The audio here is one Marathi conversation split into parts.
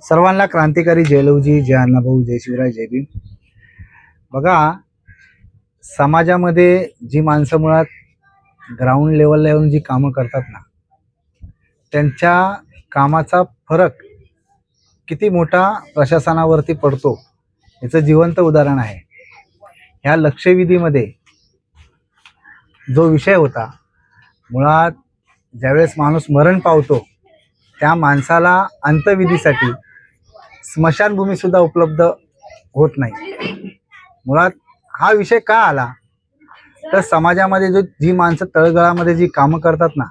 सर्वांना क्रांतिकारी जय लवजी, जय अण्णाभाऊ, जय शिवराय, जय भीम. बघा, समाजामध्ये जी माणसं मुळात ग्राउंड लेवलला येऊन जी कामं करतात ना, त्यांच्या कामाचा फरक किती मोठा प्रशासनावरती पडतो याचं जिवंत उदाहरण आहे. ह्या लक्षवेधीमध्ये जो विषय होता, मुळात ज्यावेळेस माणूस मरण पावतो त्या माणसाला अंत्यविधीसाठी स्मशानभूमी सुद्धा उपलब्ध होत नाही. मुळात हा विषय का आला तर समाजामध्ये जी माणसं तळगळामध्ये जी कामं करतात ना,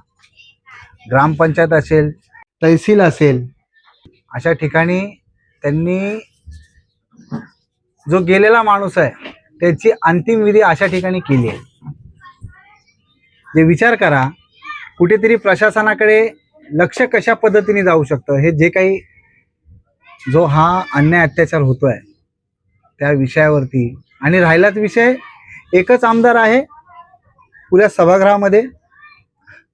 ग्रामपंचायत असेल, तहसील असेल, अशा ठिकाणी त्यांनी जो गेलेला माणूस आहे त्याची अंतिम विधी अशा ठिकाणी केली आहे. जे विचार करा, कुठेतरी प्रशासनाकडे लक्ष कशा पद्धतीने जाऊ शकतं, हे जे काही जो हा अन्याय अत्याचार होतोय त्या विषयावरती. आणि राहिलाच विषय, एकच आमदार आहे पुऱ्या सभागृहामध्ये,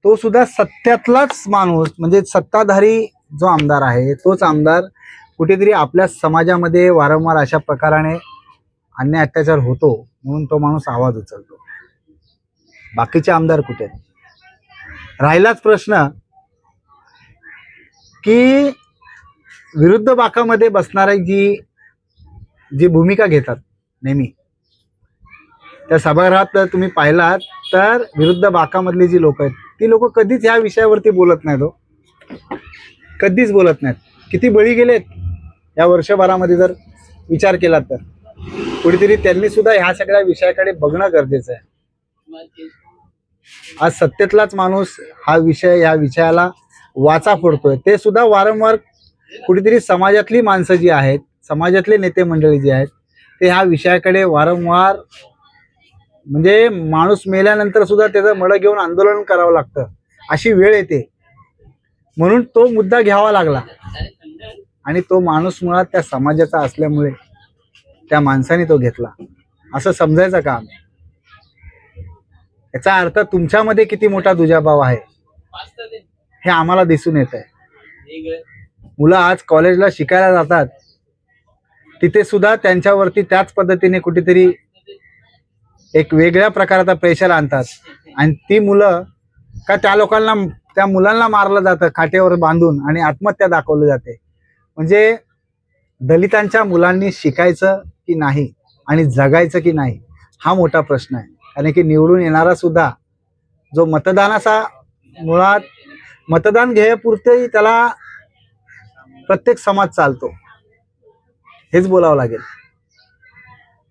तो सुद्धा सत्यातलाच माणूस, म्हणजे सत्ताधारी जो आमदार आहे तोच आमदार कुठेतरी आपल्या समाजामध्ये वारंवार अशा प्रकाराने अन्याय अत्याचार होतो म्हणून तो माणूस आवाज उचलतो. बाकीचे आमदार कुठे? राहिलाच प्रश्न की विरुद्ध बाकामध्ये बसणारी जी भूमिका घेतात नेहमी, त्या सभागृहात तुम्ही पाहिलात तर विरुद्ध बाकामधली जी लोक आहेत ती लोक कधीच ह्या विषयावरती बोलत नाहीत. कधीच बोलत नाहीत. किती बळी गेलेत या वर्षभरामध्ये जर विचार केला तर कुठेतरी त्यांनी सुद्धा ह्या सगळ्या विषयाकडे बघणं गरजेचं आहे. आज सत्तेतलाच माणूस ह्या विषयाला वाचा फोडतोय. ते सुद्धा वारंवार कुठेतरी समाजातली माणसं जी आहेत, समाजातले नेते मंडळी जी आहेत, ते ह्या विषयाकडे वारंवार, म्हणजे माणूस मेल्यानंतर सुद्धा त्याचं मळ घेऊन आंदोलन करावं लागतं अशी वेळ येते. म्हणून तो मुद्दा घ्यावा लागला आणि तो माणूस मुळात त्या समाजाचा असल्यामुळे त्या माणसाने तो घेतला असं समजायचं काम. याचा अर्थ तुमच्यामध्ये किती मोठा दुजाभाव आहे हे आम्हाला दिसून येत आहे. मुलं आज कॉलेजला शिकायला जातात, तिथे सुद्धा त्यांच्यावरती त्याच पद्धतीने कुठेतरी एक वेगळ्या प्रकारचा प्रेशर आणतात आणि ती मुलं का त्या मुलांना मारलं जातं खाटेवर बांधून आणि आत्महत्या दाखवली जाते. म्हणजे दलितांच्या मुलांनी शिकायचं की नाही आणि जगायचं की नाही हा मोठा प्रश्न आहे. कारण की निवडून येणारा सुद्धा जो मतदानाचा, मुळात मतदान घेण्यापुरते त्याला प्रत्येक समाज चालतो हेच बोलावं लागेल.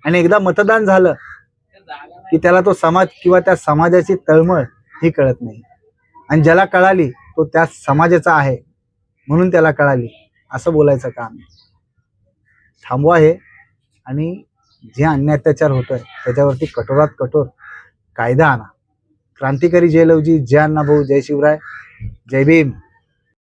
आणि एकदा मतदान झालं की त्याला तो समाज किंवा त्या समाजाची तळमळ ही कळत नाही. आणि ज्याला कळाली तो त्या समाजाचा आहे म्हणून त्याला कळाली असं बोलायचं काम. थांबवा हे, आणि जे अन्याय अत्याचार होतोय त्याच्यावरती कठोरात कठोर कायदा आणा. क्रांतिकारी जय लवजी, जय अण्णाभाऊ, जय शिवराय, जय भीम.